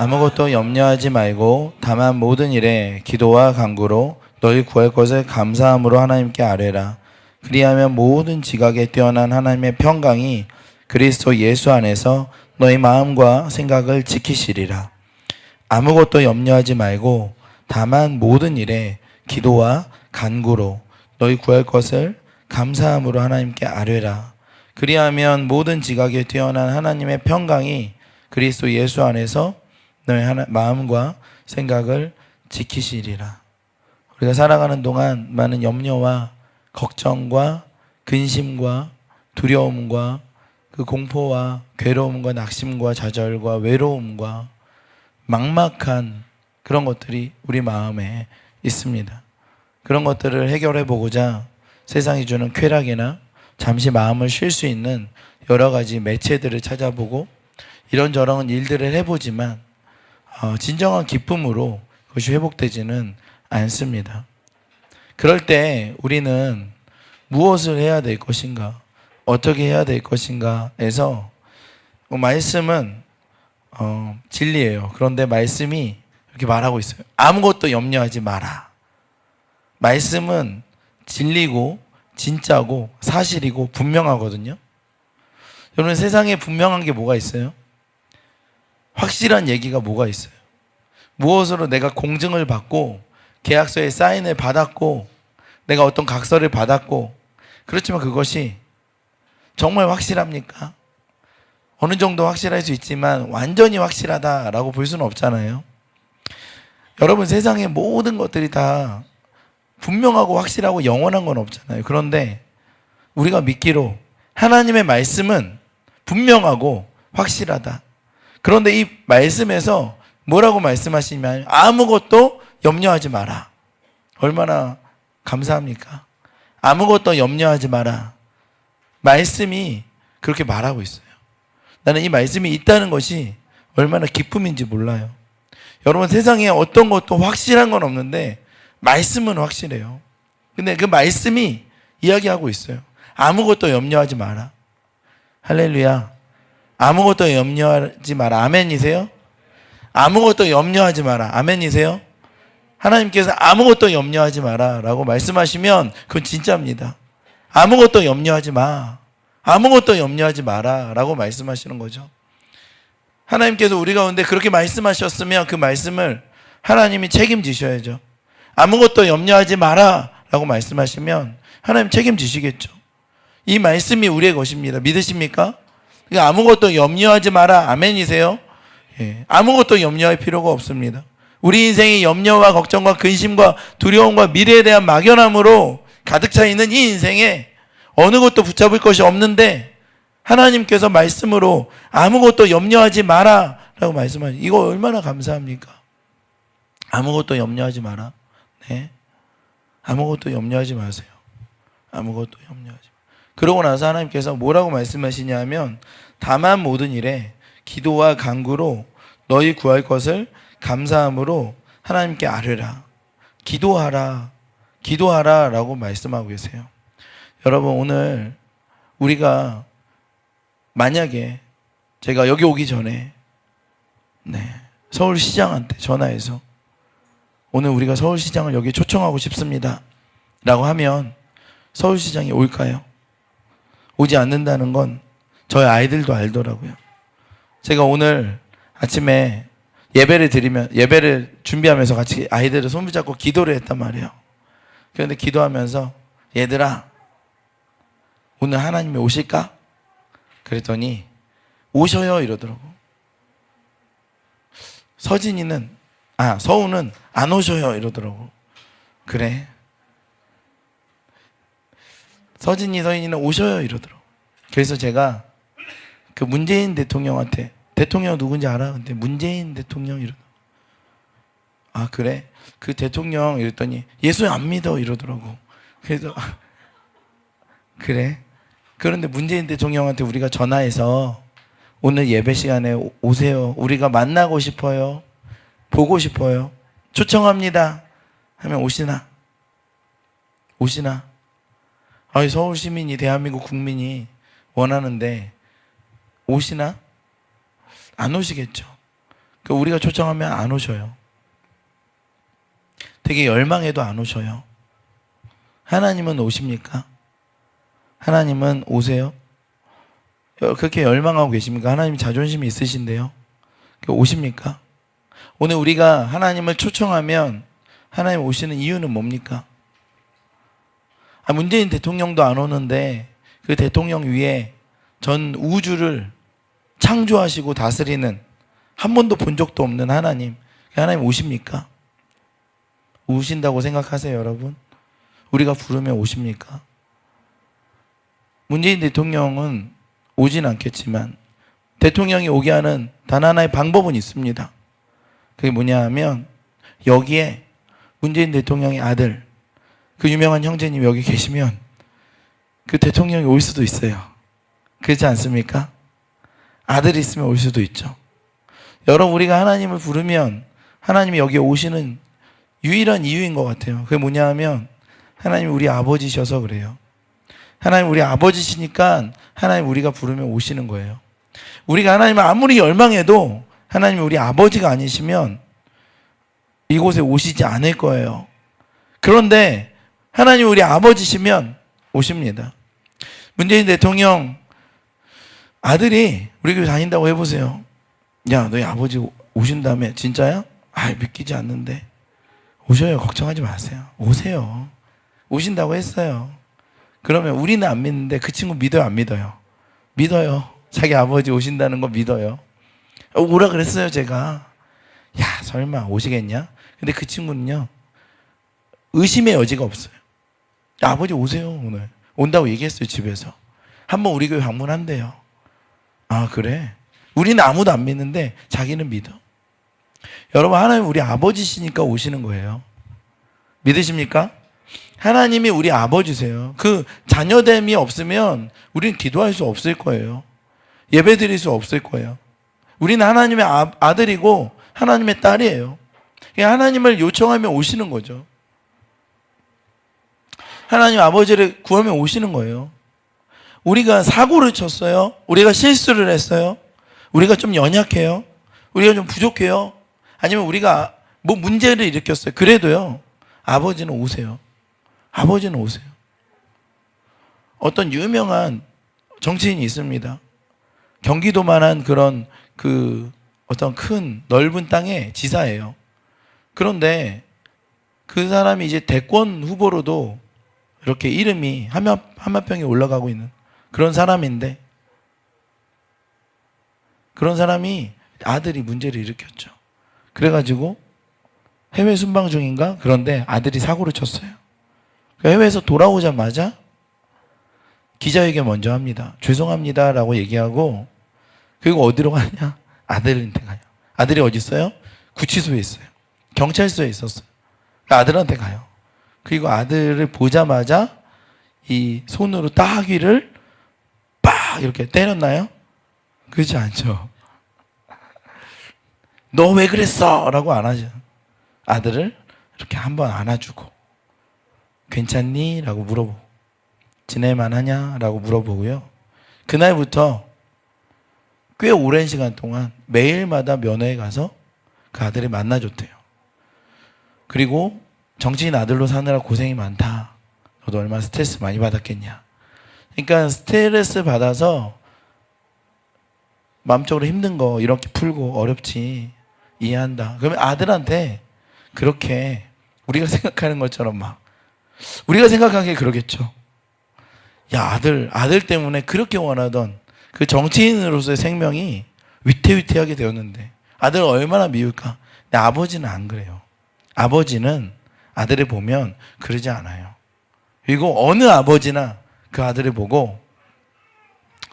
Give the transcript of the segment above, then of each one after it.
아무것도 염려하지 말고 다만 모든 일에 기도와 간구로 너희 구할 것을 감사함으로 하나님께 아뢰라. 그리하면 모든 지각에 뛰어난 하나님의 평강이 그리스도 예수 안에서 너희 마음과 생각을 지키시리라. 아무것도 염려하지 말고 다만 모든 일에 기도와 간구로 너희 구할 것을 감사함으로 하나님께 아뢰라. 그리하면 모든 지각에 뛰어난 하나님의 평강이 그리스도 예수 안에서 너희 마음과 생각을 지키시리라. 우리가 살아가는 동안 많은 염려와 걱정과 근심과 두려움과 그 공포와 괴로움과 낙심과 좌절과 외로움과 막막한 그런 것들이 우리 마음에 있습니다. 그런 것들을 해결해 보고자 세상이 주는 쾌락이나 잠시 마음을 쉴 수 있는 여러 가지 매체들을 찾아보고 이런저런 일들을 해보지만 진정한 기쁨으로 그것이 회복되지는 않습니다. 그럴 때 우리는 무엇을 해야 될 것인가, 어떻게 해야 될 것인가에서 말씀은 진리예요. 그런데 말씀이 이렇게 말하고 있어요. 아무것도 염려하지 마라. 말씀은 진리고 진짜고 사실이고 분명하거든요. 여러분, 세상에 분명한 게 뭐가 있어요? 확실한 얘기가 뭐가 있어요? 무엇으로 내가 공증을 받고 계약서에 사인을 받았고 내가 어떤 각서를 받았고, 그렇지만 그것이 정말 확실합니까? 어느 정도 확실할 수 있지만 완전히 확실하다라고 볼 수는 없잖아요. 여러분, 세상의 모든 것들이 다 분명하고 확실하고 영원한 건 없잖아요. 그런데 우리가 믿기로 하나님의 말씀은 분명하고 확실하다. 그런데 이 말씀에서 뭐라고 말씀하시냐면 아무것도 염려하지 마라. 얼마나 감사합니까? 아무것도 염려하지 마라. 말씀이 그렇게 말하고 있어요. 나는 이 말씀이 있다는 것이 얼마나 기쁨인지 몰라요. 여러분, 세상에 어떤 것도 확실한 건 없는데 말씀은 확실해요. 근데 그 말씀이 이야기하고 있어요. 아무것도 염려하지 마라. 할렐루야. 아무것도 염려하지 마라. 아멘이세요? 아무것도 염려하지 마라. 아멘이세요? 하나님께서 아무것도 염려하지 마라 라고 말씀하시면 그건 진짜입니다. 아무것도 염려하지 마. 아무것도 염려하지 마라 라고 말씀하시는 거죠. 하나님께서 우리 가운데 그렇게 말씀하셨으면 그 말씀을 하나님이 책임지셔야죠. 아무것도 염려하지 마라 라고 말씀하시면 하나님 책임지시겠죠. 이 말씀이 우리의 것입니다. 믿으십니까? 아무것도 염려하지 마라. 아멘이세요? 예, 아무것도 염려할 필요가 없습니다. 우리 인생이 염려와 걱정과 근심과 두려움과 미래에 대한 막연함으로 가득 차 있는 이 인생에 어느 것도 붙잡을 것이 없는데 하나님께서 말씀으로 아무것도 염려하지 마라 라고 말씀하시죠. 이거 얼마나 감사합니까? 아무것도 염려하지 마라. 네, 아무것도 염려하지 마세요. 아무것도 염려하지 마세요. 그러고 나서 하나님께서 뭐라고 말씀하시냐면 다만 모든 일에 기도와 간구로 너희 구할 것을 감사함으로 하나님께 아뢰라. 기도하라. 기도하라 라고 말씀하고 계세요. 여러분, 오늘 우리가 만약에 제가 여기 오기 전에 서울시장한테 전화해서 오늘 우리가 서울시장을 여기 초청하고 싶습니다 라고 하면 서울시장이 올까요? 오지 않는다는 건 저희 아이들도 알더라고요. 제가 오늘 아침에 예배를 준비하면서 같이 아이들을 손붙잡고 기도를 했단 말이에요. 그런데 기도하면서 얘들아, 오늘 하나님이 오실까? 그랬더니 오셔요 이러더라고. 서우는 안 오셔요 이러더라고. 그래, 서인이는 오셔요 이러더라고. 그래서 제가 그 문재인 대통령한테, 대통령 누군지 알아? 근데 문재인 대통령 이러더라고. 아 그래? 그 대통령 이랬더니 예수 안 믿어 이러더라고. 그래서 그래? 그런데 문재인 대통령한테 우리가 전화해서 오늘 예배 시간에 오세요. 우리가 만나고 싶어요. 보고 싶어요. 초청합니다. 하면 오시나? 서울 시민이, 대한민국 국민이 원하는데 오시나? 안 오시겠죠. 우리가 초청하면 안 오셔요. 되게 열망해도 안 오셔요. 하나님은 오십니까? 하나님은 오세요? 그렇게 열망하고 계십니까? 하나님 자존심이 있으신데요. 오십니까? 오늘 우리가 하나님을 초청하면 하나님 오시는 이유는 뭡니까? 문재인 대통령도 안 오는데 그 대통령 위에 전 우주를 창조하시고 다스리는 한 번도 본 적도 없는 하나님 오십니까? 오신다고 생각하세요, 여러분? 우리가 부르면 오십니까? 문재인 대통령은 오진 않겠지만 대통령이 오게 하는 단 하나의 방법은 있습니다. 그게 뭐냐 하면 여기에 문재인 대통령의 아들, 그 유명한 형제님 여기 계시면 그 대통령이 올 수도 있어요. 그렇지 않습니까? 아들이 있으면 올 수도 있죠. 여러분, 우리가 하나님을 부르면 하나님이 여기에 오시는 유일한 이유인 것 같아요. 그게 뭐냐 하면 하나님이 우리 아버지셔서 그래요. 하나님 우리 아버지시니까 하나님 우리가 부르면 오시는 거예요. 우리가 하나님을 아무리 열망해도 하나님이 우리 아버지가 아니시면 이곳에 오시지 않을 거예요. 그런데 하나님이 우리 아버지시면 오십니다. 문재인 대통령 아들이 우리 교회 다닌다고 해보세요. 야, 너희 아버지 오신다며? 진짜야? 믿기지 않는데. 오셔요. 걱정하지 마세요. 오세요. 오신다고 했어요. 그러면 우리는 안 믿는데 그 친구 믿어요, 안 믿어요? 믿어요. 자기 아버지 오신다는 거 믿어요. 오라 그랬어요, 제가. 야, 설마 오시겠냐? 근데 그 친구는요, 의심의 여지가 없어요. 야, 아버지 오세요, 오늘. 온다고 얘기했어요, 집에서. 한번 우리 교회 방문한대요. 아, 그래? 우리는 아무도 안 믿는데 자기는 믿어. 여러분, 하나님 우리 아버지시니까 오시는 거예요. 믿으십니까? 하나님이 우리 아버지세요. 그 자녀됨이 없으면 우리는 기도할 수 없을 거예요. 예배 드릴 수 없을 거예요. 우리는 하나님의 아들이고 하나님의 딸이에요. 하나님을 요청하면 오시는 거죠. 하나님 아버지를 구하면 오시는 거예요. 우리가 사고를 쳤어요. 우리가 실수를 했어요. 우리가 좀 연약해요. 우리가 좀 부족해요. 아니면 우리가 뭐 문제를 일으켰어요. 그래도요, 아버지는 오세요. 아버지는 오세요. 어떤 유명한 정치인이 있습니다. 경기도만한 그런 어떤 큰 넓은 땅의 지사예요. 그런데 그 사람이 이제 대권 후보로도 이렇게 이름이 한마평에 올라가고 있는 그런 사람인데, 그런 사람이 아들이 문제를 일으켰죠. 그래가지고 해외 순방 중인가? 그런데 아들이 사고를 쳤어요. 해외에서 돌아오자마자 기자회견 먼저 합니다. 죄송합니다 라고 얘기하고, 그리고 어디로 가냐? 아들한테 가요. 아들이 어디 있어요? 구치소에 있어요. 경찰서에 있었어요. 아들한테 가요. 그리고 아들을 보자마자 이 손으로 따귀를 빡 이렇게 때렸나요? 그렇지 않죠. 너 왜 그랬어? 라고 안 하죠. 아들을 이렇게 한번 안아주고, 괜찮니? 라고 물어보고, 지낼만 하냐? 라고 물어보고요. 그날부터 꽤 오랜 시간 동안 매일마다 면회에 가서 그 아들을 만나줬대요. 그리고 정치인 아들로 사느라 고생이 많다. 너도 얼마나 스트레스 많이 받았겠냐. 그러니까 스트레스 받아서 마음적으로 힘든 거 이렇게 풀고 어렵지, 이해한다. 그러면 아들한테 그렇게 우리가 생각하는 것처럼 우리가 생각하기에 그러겠죠. 야, 아들 때문에 그렇게 원하던 그 정치인으로서의 생명이 위태위태하게 되었는데 아들을 얼마나 미울까? 근데 아버지는 안 그래요. 아버지는 아들을 보면 그러지 않아요. 그리고 어느 아버지나 그 아들을 보고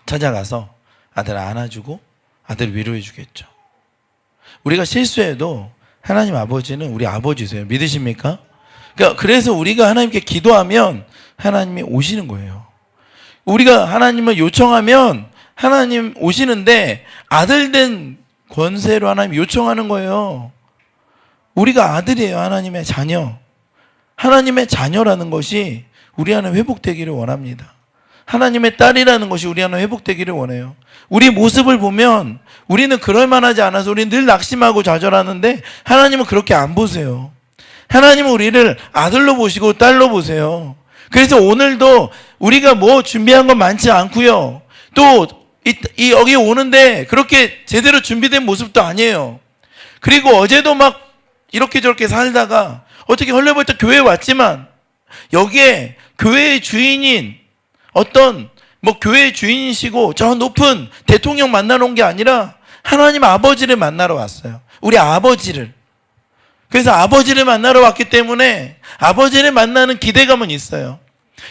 찾아가서 아들을 안아주고 아들을 위로해 주겠죠. 우리가 실수해도 하나님 아버지는 우리 아버지세요. 믿으십니까? 그래서 우리가 하나님께 기도하면 하나님이 오시는 거예요. 우리가 하나님을 요청하면 하나님 오시는데 아들 된 권세로 하나님 요청하는 거예요. 우리가 아들이에요. 하나님의 자녀. 하나님의 자녀라는 것이 우리 안에 회복되기를 원합니다. 하나님의 딸이라는 것이 우리 안에 회복되기를 원해요. 우리 모습을 보면 우리는 그럴 만하지 않아서 우리는 늘 낙심하고 좌절하는데 하나님은 그렇게 안 보세요. 하나님은 우리를 아들로 보시고 딸로 보세요. 그래서 오늘도 우리가 뭐 준비한 건 많지 않고요. 또 여기 오는데 그렇게 제대로 준비된 모습도 아니에요. 그리고 어제도 막 이렇게 저렇게 살다가 어떻게 헐레벌떡 교회에 왔지만 여기에 교회의 주인인 어떤 교회의 주인이시고 저 높은 대통령 만나러 온 게 아니라 하나님 아버지를 만나러 왔어요. 우리 아버지를. 그래서 아버지를 만나러 왔기 때문에 아버지를 만나는 기대감은 있어요.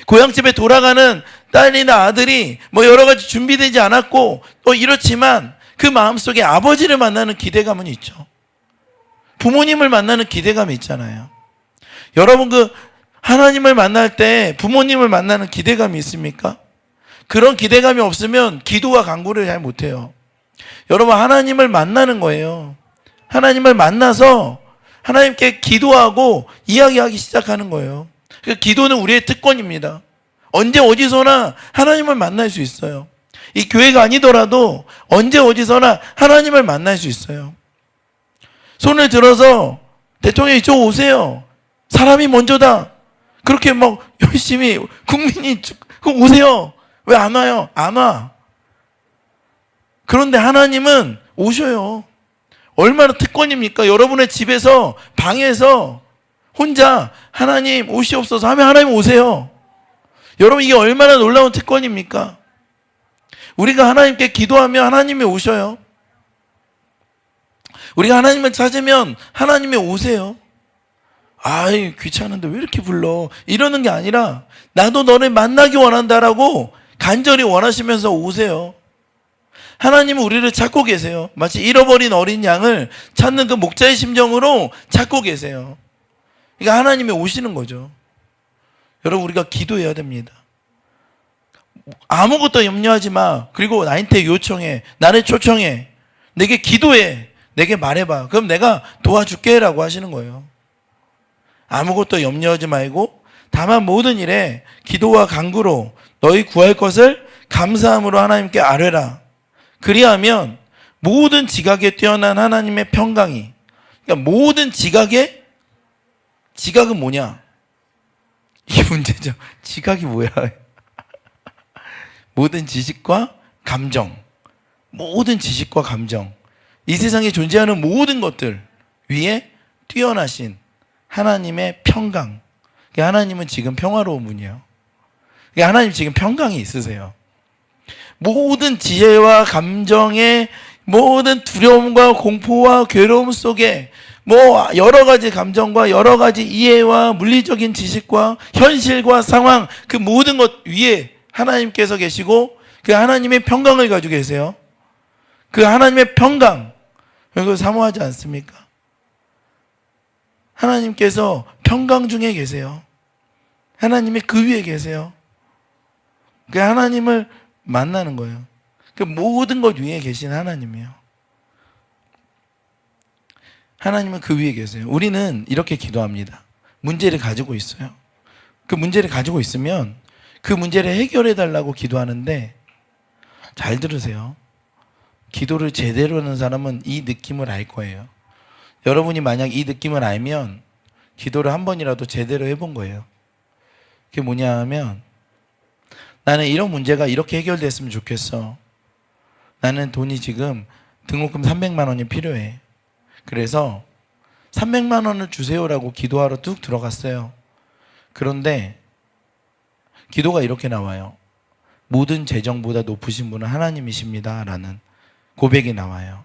고향집에 돌아가는 딸이나 아들이 여러 가지 준비되지 않았고 또 이렇지만 그 마음속에 아버지를 만나는 기대감은 있죠. 부모님을 만나는 기대감이 있잖아요. 여러분 하나님을 만날 때 부모님을 만나는 기대감이 있습니까? 그런 기대감이 없으면 기도와 간구를 잘 못해요. 여러분 하나님을 만나는 거예요. 하나님을 만나서 하나님께 기도하고 이야기하기 시작하는 거예요. 기도는 우리의 특권입니다. 언제 어디서나 하나님을 만날 수 있어요. 이 교회가 아니더라도 언제 어디서나 하나님을 만날 수 있어요. 손을 들어서 대통령이 이쪽 오세요. 사람이 먼저다. 그렇게 열심히 국민이 오세요. 왜 안 와요? 안 와. 그런데 하나님은 오셔요. 얼마나 특권입니까? 여러분의 집에서 방에서 혼자 하나님 오시옵소서 하면 하나님 오세요. 여러분 이게 얼마나 놀라운 특권입니까? 우리가 하나님께 기도하면 하나님이 오셔요. 우리가 하나님을 찾으면 하나님이 오세요. 아이 귀찮은데 왜 이렇게 불러? 이러는 게 아니라 나도 너를 만나기 원한다라고 간절히 원하시면서 오세요. 하나님은 우리를 찾고 계세요. 마치 잃어버린 어린 양을 찾는 그 목자의 심정으로 찾고 계세요. 그러니까 하나님이 오시는 거죠. 여러분 우리가 기도해야 됩니다. 아무것도 염려하지 마. 그리고 나한테 요청해. 나를 초청해. 내게 기도해. 내게 말해봐. 그럼 내가 도와줄게 라고 하시는 거예요. 아무것도 염려하지 말고 다만 모든 일에 기도와 간구로 너희 구할 것을 감사함으로 하나님께 아뢰라. 그리하면 모든 지각에 뛰어난 하나님의 평강이, 그러니까 모든 지각은 뭐냐? 이게 문제죠. 지각이 뭐야? 모든 지식과 감정, 모든 지식과 감정, 이 세상에 존재하는 모든 것들 위에 뛰어나신 하나님의 평강. 하나님은 지금 평화로운 분이에요. 하나님 지금 평강이 있으세요. 모든 지혜와 감정의 모든 두려움과 공포와 괴로움 속에 여러 가지 감정과 여러 가지 이해와 물리적인 지식과 현실과 상황 그 모든 것 위에 하나님께서 계시고 그 하나님의 평강을 가지고 계세요. 그 하나님의 평강 그걸 사모하지 않습니까? 하나님께서 평강 중에 계세요. 하나님이 그 위에 계세요. 그 하나님을 만나는 거예요. 그 모든 것 위에 계신 하나님이에요. 하나님은 그 위에 계세요. 우리는 이렇게 기도합니다. 문제를 가지고 있어요. 그 문제를 가지고 있으면 그 문제를 해결해 달라고 기도하는데 잘 들으세요. 기도를 제대로 하는 사람은 이 느낌을 알 거예요. 여러분이 만약 이 느낌을 알면 기도를 한 번이라도 제대로 해본 거예요. 그게 뭐냐 하면 나는 이런 문제가 이렇게 해결됐으면 좋겠어. 나는 돈이 지금 등록금 300만 원이 필요해. 그래서 300만 원을 주세요라고 기도하러 뚝 들어갔어요. 그런데 기도가 이렇게 나와요. 모든 재정보다 높으신 분은 하나님이십니다 라는 고백이 나와요.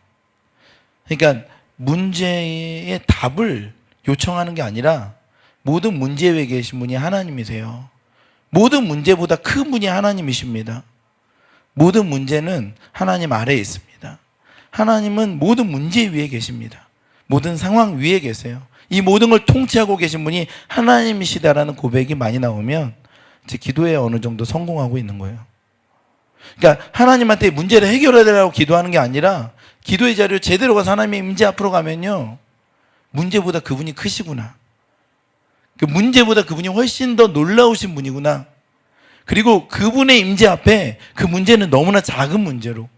그러니까 문제의 답을 요청하는 게 아니라 모든 문제 위에 계신 분이 하나님이세요. 모든 문제보다 큰 분이 하나님이십니다. 모든 문제는 하나님 아래에 있습니다. 하나님은 모든 문제 위에 계십니다. 모든 상황 위에 계세요. 이 모든 걸 통치하고 계신 분이 하나님이시다라는 고백이 많이 나오면 제 기도에 어느 정도 성공하고 있는 거예요. 그러니까 하나님한테 문제를 해결해달라고 기도하는 게 아니라 기도의 자리로 제대로 가서 하나님의 임재 앞으로 가면요, 문제보다 그분이 크시구나. 그 문제보다 그분이 훨씬 더 놀라우신 분이구나. 그리고 그분의 임재 앞에 그 문제는 너무나 작은 문제로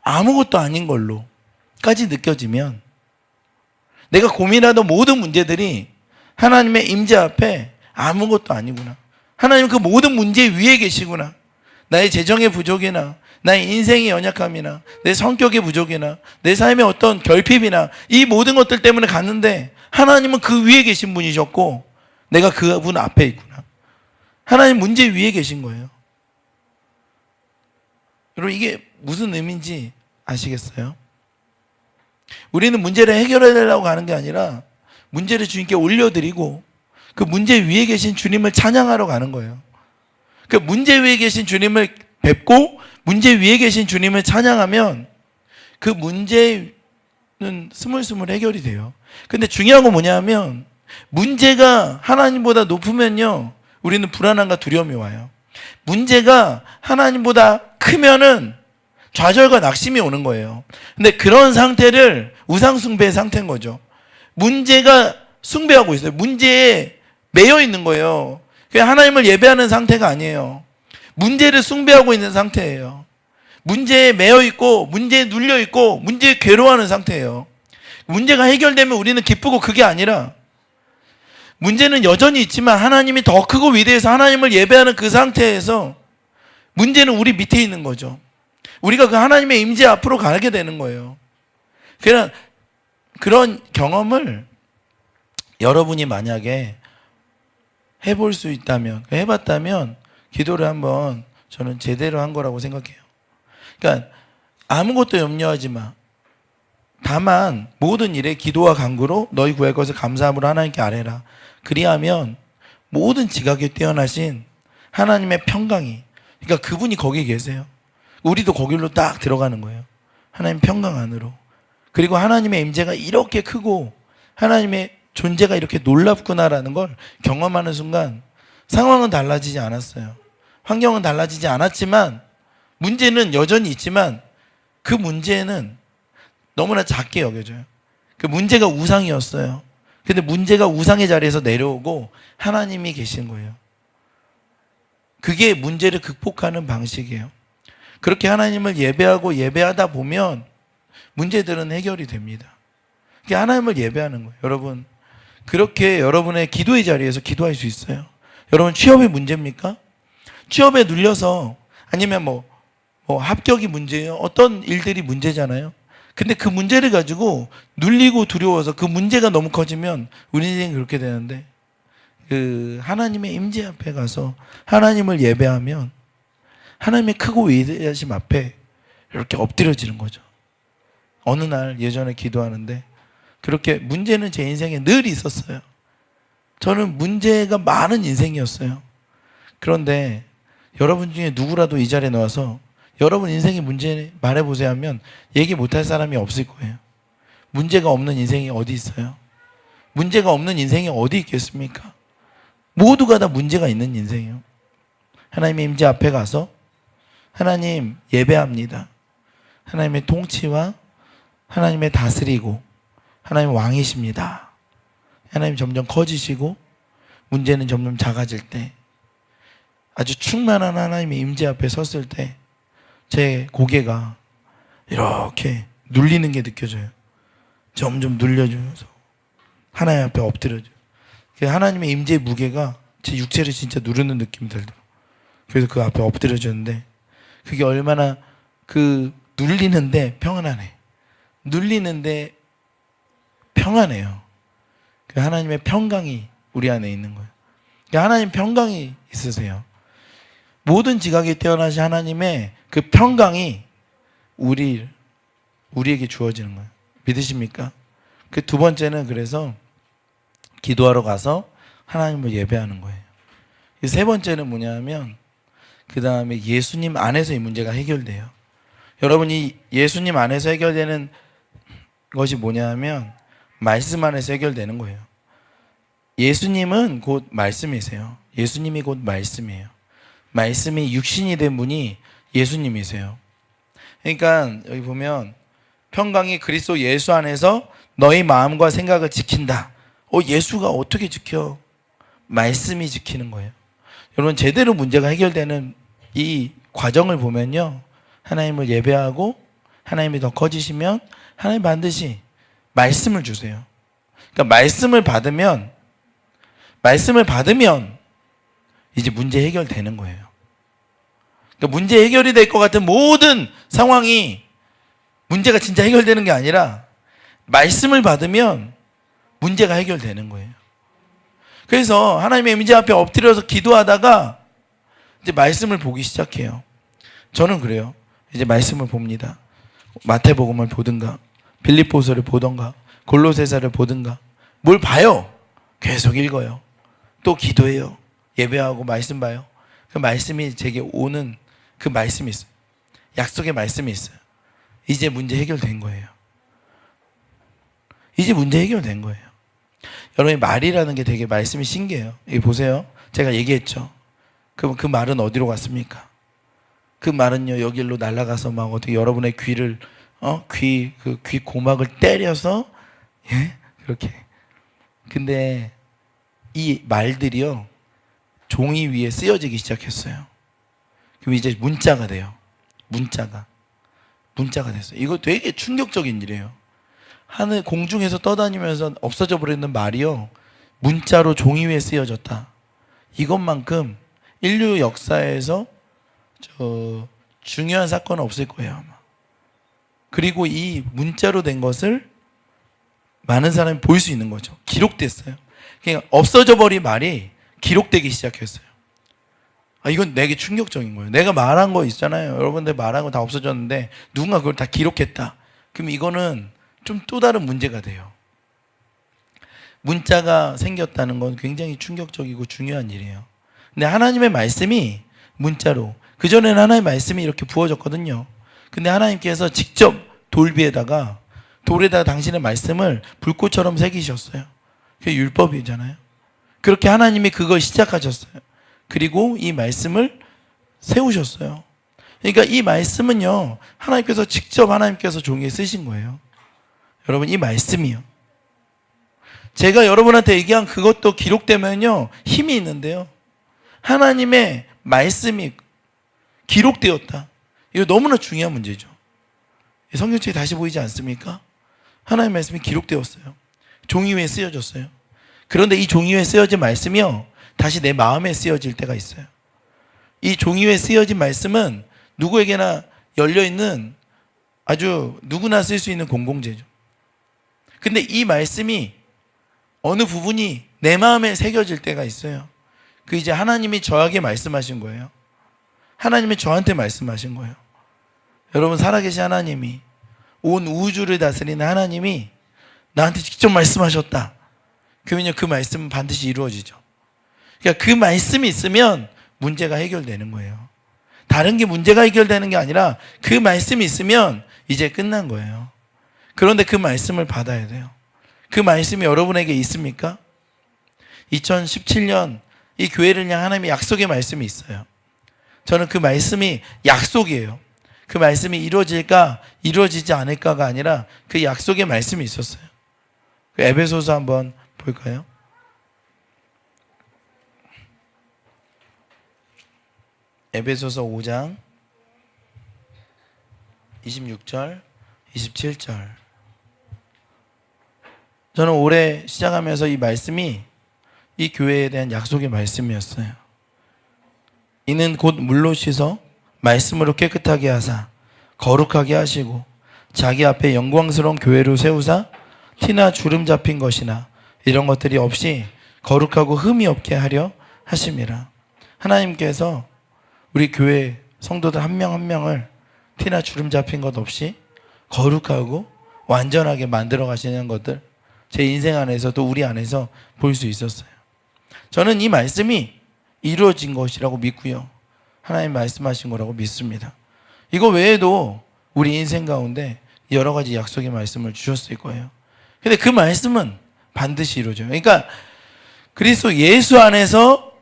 아무것도 아닌 걸로까지 느껴지면 내가 고민하던 모든 문제들이 하나님의 임재 앞에 아무것도 아니구나. 하나님 그 모든 문제 위에 계시구나. 나의 재정의 부족이나 나의 인생의 연약함이나 내 성격의 부족이나 내 삶의 어떤 결핍이나 이 모든 것들 때문에 갔는데 하나님은 그 위에 계신 분이셨고 내가 그분 앞에 있구나. 하나님 문제 위에 계신 거예요. 여러분 이게 무슨 의미인지 아시겠어요? 우리는 문제를 해결하려고 하는 게 아니라 문제를 주님께 올려드리고 그 문제 위에 계신 주님을 찬양하러 가는 거예요. 그 문제 위에 계신 주님을 뵙고 문제 위에 계신 주님을 찬양하면 그 문제는 스물스물 해결이 돼요. 근데 중요한 건 뭐냐면 문제가 하나님보다 높으면요 우리는 불안함과 두려움이 와요. 문제가 하나님보다 크면은 좌절과 낙심이 오는 거예요. 근데 그런 상태를 우상숭배의 상태인 거죠. 문제가 숭배하고 있어요. 문제에 매여 있는 거예요. 그게 하나님을 예배하는 상태가 아니에요. 문제를 숭배하고 있는 상태예요. 문제에 매여 있고 문제에 눌려 있고 문제에 괴로워하는 상태예요. 문제가 해결되면 우리는 기쁘고 그게 아니라 문제는 여전히 있지만 하나님이 더 크고 위대해서 하나님을 예배하는 그 상태에서 문제는 우리 밑에 있는 거죠. 우리가 그 하나님의 임재 앞으로 가게 되는 거예요. 그런 경험을 여러분이 만약에 해볼 수 있다면, 해봤다면 기도를 한번 저는 제대로 한 거라고 생각해요. 그러니까 아무것도 염려하지 마. 다만 모든 일에 기도와 간구로 너희 구할 것을 감사함으로 하나님께 아뢰라. 그리하면 모든 지각에 뛰어나신 하나님의 평강이, 그러니까 그분이 거기 계세요. 우리도 거길로 딱 들어가는 거예요. 하나님 평강 안으로. 그리고 하나님의 임재가 이렇게 크고 하나님의 존재가 이렇게 놀랍구나라는 걸 경험하는 순간 상황은 달라지지 않았어요. 환경은 달라지지 않았지만 문제는 여전히 있지만 그 문제는 너무나 작게 여겨져요. 그 문제가 우상이었어요. 근데 문제가 우상의 자리에서 내려오고 하나님이 계신 거예요. 그게 문제를 극복하는 방식이에요. 그렇게 하나님을 예배하고 예배하다 보면 문제들은 해결이 됩니다. 그게 하나님을 예배하는 거예요. 여러분, 그렇게 여러분의 기도의 자리에서 기도할 수 있어요. 여러분, 취업이 문제입니까? 취업에 눌려서 아니면 뭐 합격이 문제예요. 어떤 일들이 문제잖아요. 근데 그 문제를 가지고 눌리고 두려워서 그 문제가 너무 커지면 우리 인생이 그렇게 되는데 그 하나님의 임재 앞에 가서 하나님을 예배하면 하나님의 크고 위대하심 앞에 이렇게 엎드려지는 거죠. 어느 날 예전에 기도하는데 그렇게 문제는 제 인생에 늘 있었어요. 저는 문제가 많은 인생이었어요. 그런데 여러분 중에 누구라도 이 자리에 나와서 여러분 인생의 문제 말해보세요 하면 얘기 못할 사람이 없을 거예요. 문제가 없는 인생이 어디 있어요? 문제가 없는 인생이 어디 있겠습니까? 모두가 다 문제가 있는 인생이에요. 하나님의 임재 앞에 가서 하나님 예배합니다. 하나님의 통치와 하나님의 다스리고 하나님 왕이십니다. 하나님 점점 커지시고 문제는 점점 작아질 때 아주 충만한 하나님의 임재 앞에 섰을 때 제 고개가 이렇게 눌리는 게 느껴져요. 점점 눌려주면서 하나님 앞에 엎드려져요. 하나님의 임재의 무게가 제 육체를 진짜 누르는 느낌이 들더라고요. 그래서 그 앞에 엎드려졌는데 그게 얼마나 그 눌리는데 평안하네. 눌리는데 평안해요. 하나님의 평강이 우리 안에 있는 거예요. 하나님 평강이 있으세요. 모든 지각에 뛰어나신 하나님의 그 평강이 우리에게 주어지는 거예요. 믿으십니까? 그 두 번째는 그래서 기도하러 가서 하나님을 예배하는 거예요. 세 번째는 뭐냐면 그 다음에 예수님 안에서 이 문제가 해결돼요. 여러분이 예수님 안에서 해결되는 것이 뭐냐면 말씀 안에서 해결되는 거예요. 예수님은 곧 말씀이세요. 예수님이 곧 말씀이에요. 말씀이 육신이 된 분이 예수님이세요. 그러니까 여기 보면 평강이 그리스도 예수 안에서 너희 마음과 생각을 지킨다. 예수가 어떻게 지켜? 말씀이 지키는 거예요. 여러분 제대로 문제가 해결되는 이 과정을 보면요, 하나님을 예배하고 하나님이 더 커지시면 하나님 반드시 말씀을 주세요. 그러니까 말씀을 받으면 이제 문제 해결되는 거예요. 그러니까 문제 해결이 될 것 같은 모든 상황이 문제가 진짜 해결되는 게 아니라 말씀을 받으면 문제가 해결되는 거예요. 그래서 하나님의 임재 앞에 엎드려서 기도하다가 이제 말씀을 보기 시작해요. 저는 그래요. 이제 말씀을 봅니다. 마태복음을 보든가 빌립보서를 보든가 골로새서를 보든가 뭘 봐요. 계속 읽어요. 또 기도해요. 예배하고 말씀 봐요. 그 말씀이 제게 오는 그 말씀이 있어요. 약속의 말씀이 있어요. 이제 문제 해결된 거예요. 이제 문제 해결된 거예요. 여러분이 말이라는 게 되게 말씀이 신기해요. 여기 보세요. 제가 얘기했죠. 그럼 그 말은 어디로 갔습니까? 그 말은요, 여기로 날아가서 막 어떻게 여러분의 귀를, 귀 고막을 때려서, 예? 그렇게. 근데 이 말들이요, 종이 위에 쓰여지기 시작했어요. 그럼 이제 문자가 돼요. 문자가 됐어요. 이거 되게 충격적인 일이에요. 하늘 공중에서 떠다니면서 없어져 버리는 말이요, 문자로 종이 위에 쓰여졌다. 이것만큼 인류 역사에서 중요한 사건은 없을 거예요, 아마. 그리고 이 문자로 된 것을 많은 사람이 볼 수 있는 거죠. 기록됐어요. 그러니까 없어져 버린 말이 기록되기 시작했어요. 이건 내게 충격적인 거예요. 내가 말한 거 있잖아요. 여러분들 말한 거 다 없어졌는데 누군가 그걸 다 기록했다. 그럼 이거는 좀 또 다른 문제가 돼요. 문자가 생겼다는 건 굉장히 충격적이고 중요한 일이에요. 근데 하나님의 말씀이 문자로, 그전에는 하나님의 말씀이 이렇게 부어졌거든요. 근데 하나님께서 직접 돌에다가 당신의 말씀을 불꽃처럼 새기셨어요. 그게 율법이잖아요. 그렇게 하나님이 그걸 시작하셨어요. 그리고 이 말씀을 세우셨어요. 그러니까 이 말씀은요, 하나님께서 직접 종이에 쓰신 거예요. 여러분, 이 말씀이요, 제가 여러분한테 얘기한 그것도 기록되면요, 힘이 있는데요, 하나님의 말씀이 기록되었다. 이거 너무나 중요한 문제죠. 성경책에 다시 보이지 않습니까? 하나님의 말씀이 기록되었어요. 종이 위에 쓰여졌어요. 그런데 이 종이 위에 쓰여진 말씀이요, 다시 내 마음에 쓰여질 때가 있어요. 이 종이 위에 쓰여진 말씀은 누구에게나 열려있는, 아주 누구나 쓸 수 있는 공공재죠. 근데 이 말씀이 어느 부분이 내 마음에 새겨질 때가 있어요. 그 이제 하나님이 저에게 말씀하신 거예요. 하나님이 저한테 말씀하신 거예요. 여러분, 살아계신 하나님이, 온 우주를 다스리는 하나님이 나한테 직접 말씀하셨다. 그러면요, 그 말씀은 반드시 이루어지죠. 그러니까 그 말씀이 있으면 문제가 해결되는 거예요. 다른 게 문제가 해결되는 게 아니라 그 말씀이 있으면 이제 끝난 거예요. 그런데 그 말씀을 받아야 돼요. 그 말씀이 여러분에게 있습니까? 2017년 이 교회를 향한 하나님의 약속의 말씀이 있어요. 저는 그 말씀이 약속이에요. 그 말씀이 이루어질까 이루어지지 않을까가 아니라 그 약속의 말씀이 있었어요. 에베소서 한번 볼까요? 에베소서 5장 26절 27절. 저는 올해 시작하면서 이 말씀이 이 교회에 대한 약속의 말씀이었어요. 이는 곧 물로 씻어 말씀으로 깨끗하게 하사 거룩하게 하시고 자기 앞에 영광스러운 교회로 세우사 티나 주름 잡힌 것이나 이런 것들이 없이 거룩하고 흠이 없게 하려 하심이라. 하나님께서 우리 교회 성도들 한 명 한 명을 티나 주름 잡힌 것 없이 거룩하고 완전하게 만들어 가시는 것들, 제 인생 안에서도 우리 안에서 볼 수 있었어요. 저는 이 말씀이 이루어진 것이라고 믿고요, 하나님 말씀하신 거라고 믿습니다. 이거 외에도 우리 인생 가운데 여러 가지 약속의 말씀을 주셨을 거예요. 근데 그 말씀은 반드시 이루어져요. 그러니까 그리스도 예수 안에서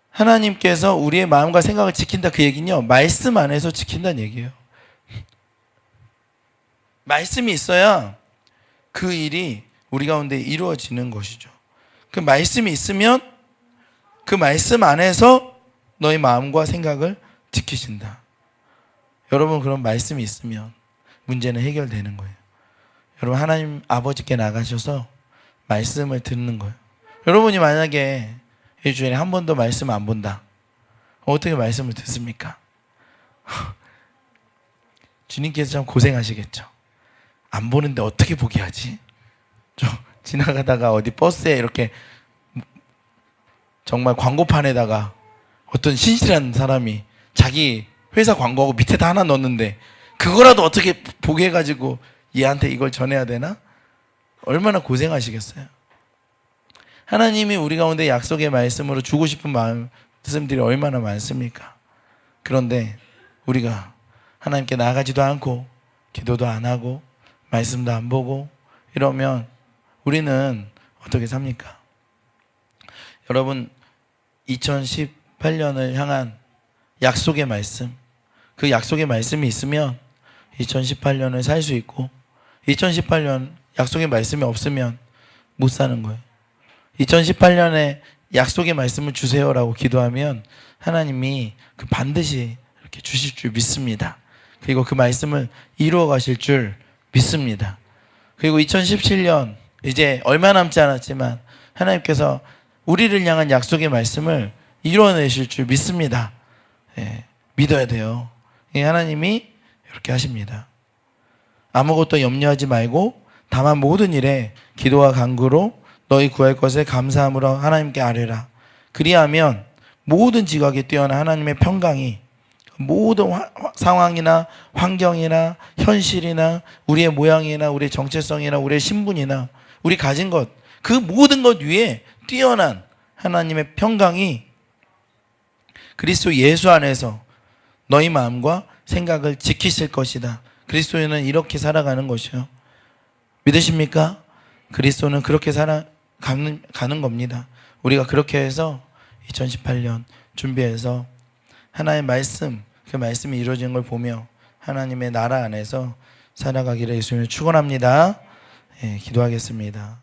하나님께서 우리의 마음과 생각을 지킨다, 그 얘기는요, 말씀 안에서 지킨다는 얘기예요. 말씀이 있어야 그 일이 우리 가운데 이루어지는 것이죠. 그 말씀이 있으면 그 말씀 안에서 너희 마음과 생각을 지키신다. 여러분, 그런 말씀이 있으면 문제는 해결되는 거예요. 여러분, 하나님 아버지께 나가셔서 말씀을 듣는 거예요. 여러분이 만약에 일주일에 한 번도 말씀 안 본다, 어떻게 말씀을 듣습니까? 주님께서 참 고생하시겠죠. 안 보는데 어떻게 보게 하지? 좀 지나가다가 어디 버스에 이렇게 정말 광고판에다가 어떤 신실한 사람이 자기 회사 광고하고 밑에다 하나 넣었는데 그거라도 어떻게 보게 해가지고 얘한테 이걸 전해야 되나? 얼마나 고생하시겠어요. 하나님이 우리 가운데 약속의 말씀으로 주고 싶은 말씀들이 얼마나 많습니까? 그런데 우리가 하나님께 나아가지도 않고 기도도 안 하고 말씀도 안 보고 이러면 우리는 어떻게 삽니까? 여러분, 2018년을 향한 약속의 말씀, 그 약속의 말씀이 있으면 2018년을 살 수 있고 2018년 약속의 말씀이 없으면 못 사는 거예요. 2018년에 약속의 말씀을 주세요라고 기도하면 하나님이 그 반드시 이렇게 주실 줄 믿습니다. 그리고 그 말씀을 이루어 가실 줄 믿습니다. 그리고 2017년 이제 얼마 남지 않았지만 하나님께서 우리를 향한 약속의 말씀을 이루어내실 줄 믿습니다. 예, 믿어야 돼요. 하나님이 이렇게 하십니다. 아무것도 염려하지 말고 다만 모든 일에 기도와 간구로 너희 구할 것을 감사함으로 하나님께 아뢰라. 그리하면 모든 지각에 뛰어난 하나님의 평강이 모든 상황이나 환경이나 현실이나 우리의 모양이나 우리의 정체성이나 우리의 신분이나 우리 가진 것, 그 모든 것 위에 뛰어난 하나님의 평강이 그리스도 예수 안에서 너희 마음과 생각을 지키실 것이다. 그리스도인은 이렇게 살아가는 것이요. 믿으십니까? 그리스도는 그렇게 가는 겁니다. 우리가 그렇게 해서 2018년 준비해서 하나님의 말씀, 그 말씀이 이루어지는 걸 보며 하나님의 나라 안에서 살아가기를 예수님을 축원합니다. 예, 기도하겠습니다.